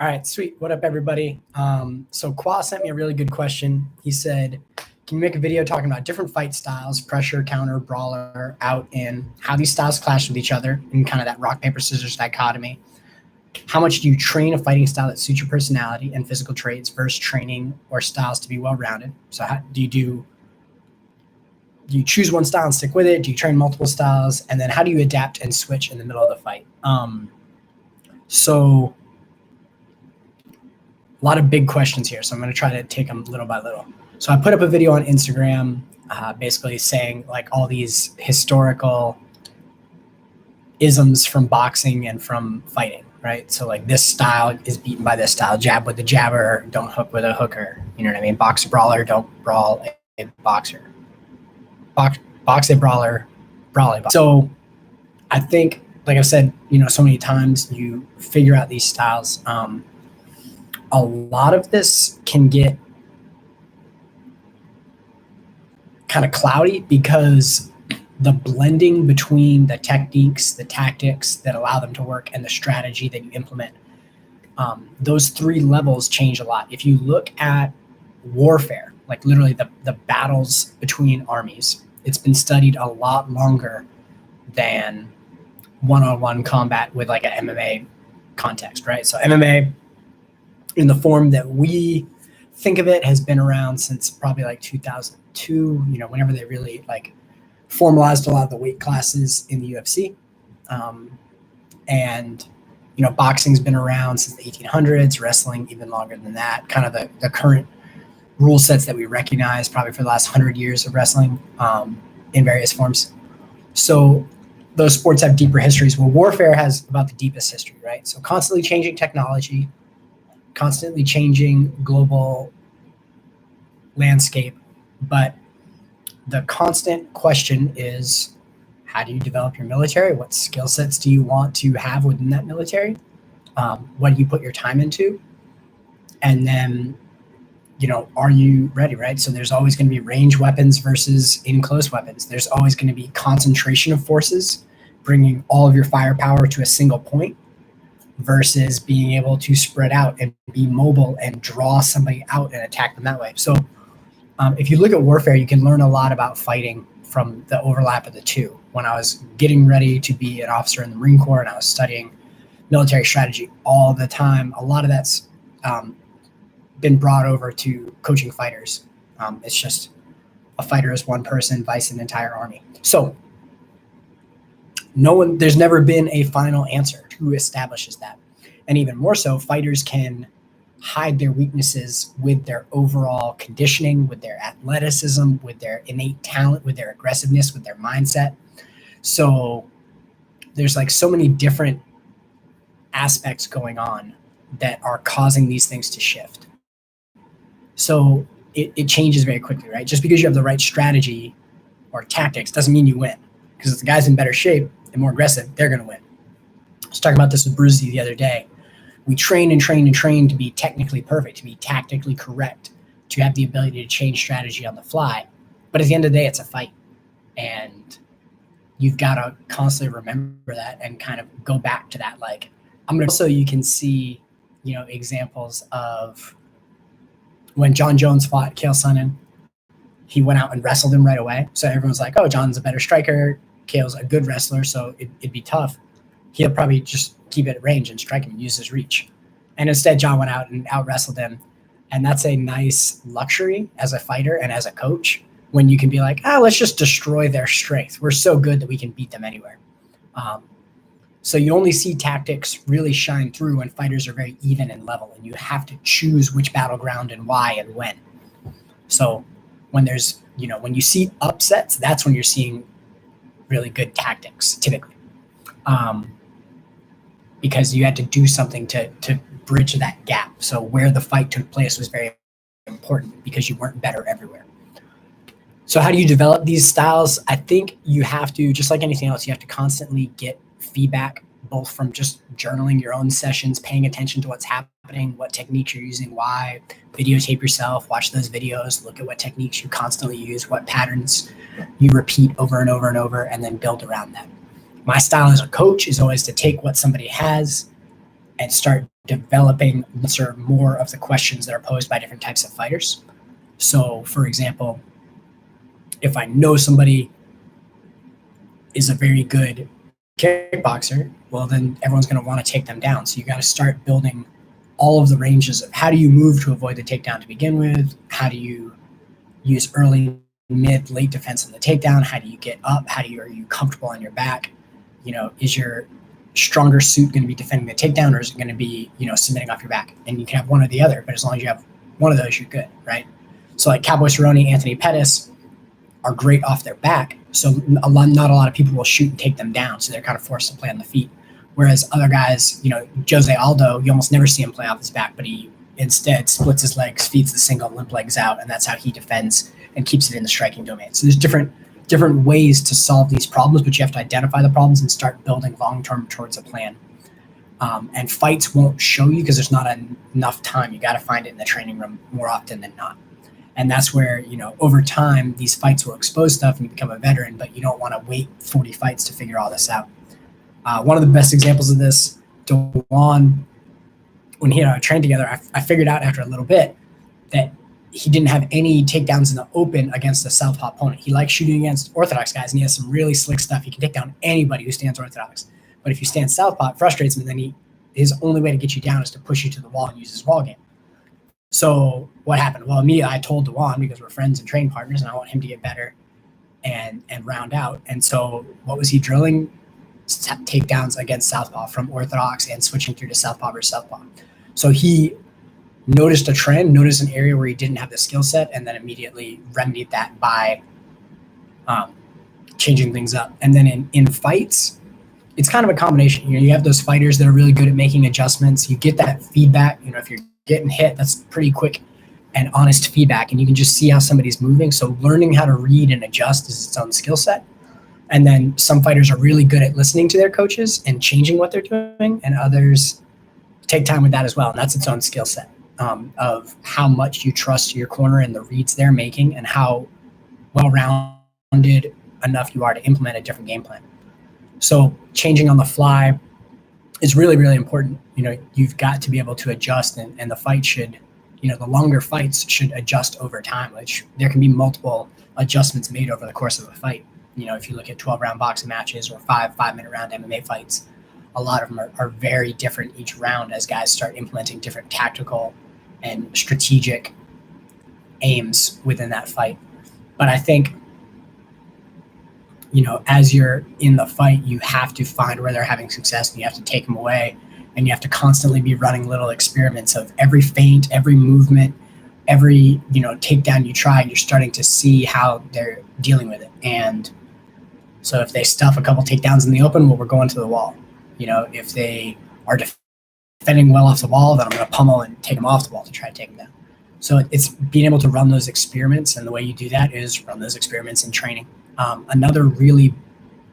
All right, sweet. What up, everybody? So Kwa sent me a really good question. He said, can you make a video talking about different fight styles, pressure, counter, brawler, out, in, how these styles clash with each other, and kind of that rock, paper, scissors dichotomy? How much do you train a fighting style that suits your personality and physical traits versus training or styles to be well-rounded? So how do you choose one style and stick with it? Do you train multiple styles? And then how do you adapt and switch in the middle of the fight? So a lot of big questions here, so I'm going to try to take them little by little. So I put up a video on Instagram basically saying like all these historical isms from boxing and from fighting, right? So like this style is beaten by this style, jab with the jabber, don't hook with a hooker. You know what I mean? Box a brawler, don't brawl a boxer. Box a brawler, brawl a boxer. So I think, like I've said, so many times, you figure out these styles. A lot of this can get kind of cloudy because the blending between the techniques, the tactics that allow them to work, and the strategy that you implement, those three levels change a lot. If you look at warfare, like literally the battles between armies, it's been studied a lot longer than one-on-one combat with like an MMA context, right? So MMA, in the form that we think of it, has been around since probably like 2002, whenever they really like formalized a lot of the weight classes in the UFC. And boxing's been around since the 1800s, wrestling even longer than that. Kind of the current rule sets that we recognize probably for the last 100 years of wrestling in various forms. So those sports have deeper histories. Well, warfare has about the deepest history, right? So constantly changing technology, constantly changing global landscape. But the constant question is, how do you develop your military? What skill sets do you want to have within that military? What do you put your time into? And then, are you ready, right? So there's always going to be range weapons versus in close weapons. There's always going to be concentration of forces, bringing all of your firepower to a single point, versus being able to spread out and be mobile and draw somebody out and attack them that way. So if you look at warfare, you can learn a lot about fighting from the overlap of the two. When I was getting ready to be an officer in the Marine Corps and I was studying military strategy all the time, a lot of that's been brought over to coaching fighters. It's just a fighter is one person, vice an entire army. So there's never been a final answer who establishes that. And even more so, fighters can hide their weaknesses with their overall conditioning, with their athleticism, with their innate talent, with their aggressiveness, with their mindset. So there's like so many different aspects going on that are causing these things to shift. So it changes very quickly, right? Just because you have the right strategy or tactics doesn't mean you win. Because if the guy's in better shape and more aggressive, they're going to win. I was talking about this with Brucey the other day. We train and train and train to be technically perfect, to be tactically correct, to have the ability to change strategy on the fly. But at the end of the day, it's a fight. And you've got to constantly remember that and kind of go back to that. Like, also you can see, examples of when John Jones fought Chael Sonnen, he went out and wrestled him right away. So everyone's like, oh, John's a better striker. Chael's a good wrestler, so it'd be tough. He'll probably just keep it at range and strike him and use his reach. And instead, John went out and out-wrestled him. And that's a nice luxury as a fighter and as a coach when you can be like, let's just destroy their strength. We're so good that we can beat them anywhere. So you only see tactics really shine through when fighters are very even and level, and you have to choose which battleground and why and when. So when there's, when you see upsets, that's when you're seeing really good tactics, typically. Because you had to do something to bridge that gap. So where the fight took place was very important because you weren't better everywhere. So how do you develop these styles? I think you have to, just like anything else, you have to constantly get feedback, both from just journaling your own sessions, paying attention to what's happening, what techniques you're using, why, videotape yourself, watch those videos, look at what techniques you constantly use, what patterns you repeat over and over and over, and then build around that. My style as a coach is always to take what somebody has and start developing answer more of the questions that are posed by different types of fighters. So, for example, if I know somebody is a very good kickboxer, well, then everyone's going to want to take them down. So you got to start building all of the ranges of how do you move to avoid the takedown to begin with? How do you use early, mid, late defense in the takedown? How do you get up? Are you comfortable on your back? Is your stronger suit going to be defending the takedown, or is it going to be, submitting off your back? And you can have one or the other, but as long as you have one of those, you're good, right? So like Cowboy Cerrone, Anthony Pettis are great off their back. So not a lot of people will shoot and take them down. So they're kind of forced to play on the feet. Whereas other guys, Jose Aldo, you almost never see him play off his back, but he instead splits his legs, feeds the single, limp legs out, and that's how he defends and keeps it in the striking domain. So there's different ways to solve these problems, but you have to identify the problems and start building long-term towards a plan. And fights won't show you because there's not enough time. You got to find it in the training room more often than not. And that's where, over time, these fights will expose stuff and you become a veteran, but you don't want to wait 40 fights to figure all this out. One of the best examples of this, Dewan, when he and I trained together, I figured out after a little bit that he didn't have any takedowns in the open against a southpaw opponent. He likes shooting against orthodox guys, and he has some really slick stuff. He can take down anybody who stands orthodox. But if you stand southpaw, it frustrates him, and then his only way to get you down is to push you to the wall and use his wall game. So what happened? Well, I told Dewan, because we're friends and training partners, and I want him to get better and round out. And so what was he drilling? Takedowns against southpaw from orthodox and switching through to southpaw versus southpaw. So he noticed a trend, noticed an area where he didn't have the skill set, and then immediately remedied that by changing things up. And then in fights, it's kind of a combination. You have those fighters that are really good at making adjustments. You get that feedback. If you're getting hit, that's pretty quick and honest feedback, and you can just see how somebody's moving. So learning how to read and adjust is its own skill set. And then some fighters are really good at listening to their coaches and changing what they're doing, and others take time with that as well. And that's its own skill set of how much you trust your corner and the reads they're making and how well-rounded enough you are to implement a different game plan. So changing on the fly is really, really important. You've got to be able to adjust, and the fight should, the longer fights should adjust over time, which there can be multiple adjustments made over the course of a fight. If you look at 12-round boxing matches or 5-minute round MMA fights, a lot of them are very different each round as guys start implementing different tactical and strategic aims within that fight. But I think, as you're in the fight, you have to find where they're having success and you have to take them away, and you have to constantly be running little experiments of every feint, every movement, every, takedown you try, you're starting to see how they're dealing with it. And so if they stuff a couple takedowns in the open, well, we're going to the wall. If they are defending well off the wall, then I'm going to pummel and take them off the wall to try to take them down. So it's being able to run those experiments, and the way you do that is run those experiments in training. Another really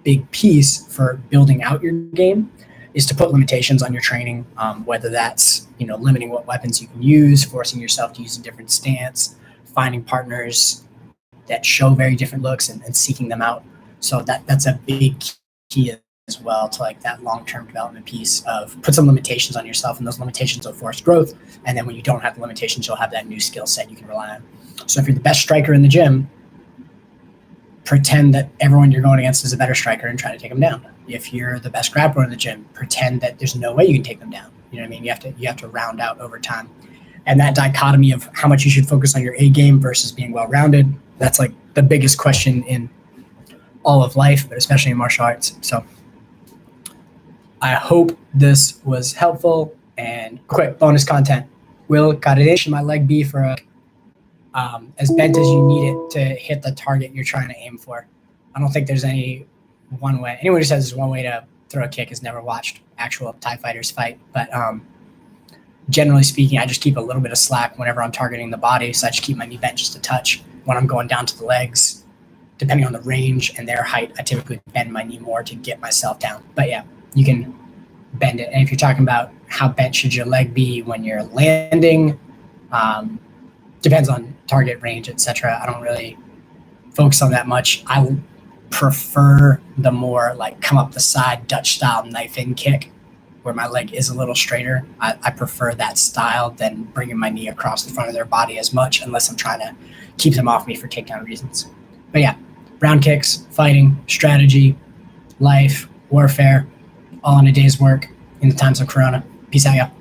big piece for building out your game is to put limitations on your training, whether that's, limiting what weapons you can use, forcing yourself to use a different stance, finding partners that show very different looks and seeking them out. So that's a big key as well to like that long-term development piece of put some limitations on yourself, and those limitations will force growth. And then when you don't have the limitations, you'll have that new skill set you can rely on. So if you're the best striker in the gym, pretend that everyone you're going against is a better striker and try to take them down. If you're the best grappler in the gym, pretend that there's no way you can take them down. You know what I mean? You have to round out over time. And that dichotomy of how much you should focus on your A game versus being well-rounded, that's like the biggest question in all of life, but especially in martial arts. So I hope this was helpful. And quick bonus content. Will Carrera, my leg be for as bent as you need it to hit the target you're trying to aim for? I don't think there's any one way. Anyone who says there's one way to throw a kick has never watched actual Thai fighters fight. But generally speaking, I just keep a little bit of slack whenever I'm targeting the body. So I just keep my knee bent just a touch. When I'm going down to the legs, depending on the range and their height, I typically bend my knee more to get myself down. But yeah, you can bend it. And if you're talking about how bent should your leg be when you're landing, depends on target range, etc. I don't really focus on that much. I prefer the more like come up the side Dutch style knife in kick where my leg is a little straighter. I prefer that style than bringing my knee across the front of their body as much, unless I'm trying to keep them off me for takedown reasons. But yeah, round kicks, fighting, strategy, life, warfare, all in a day's work in the times of Corona. Peace out, y'all.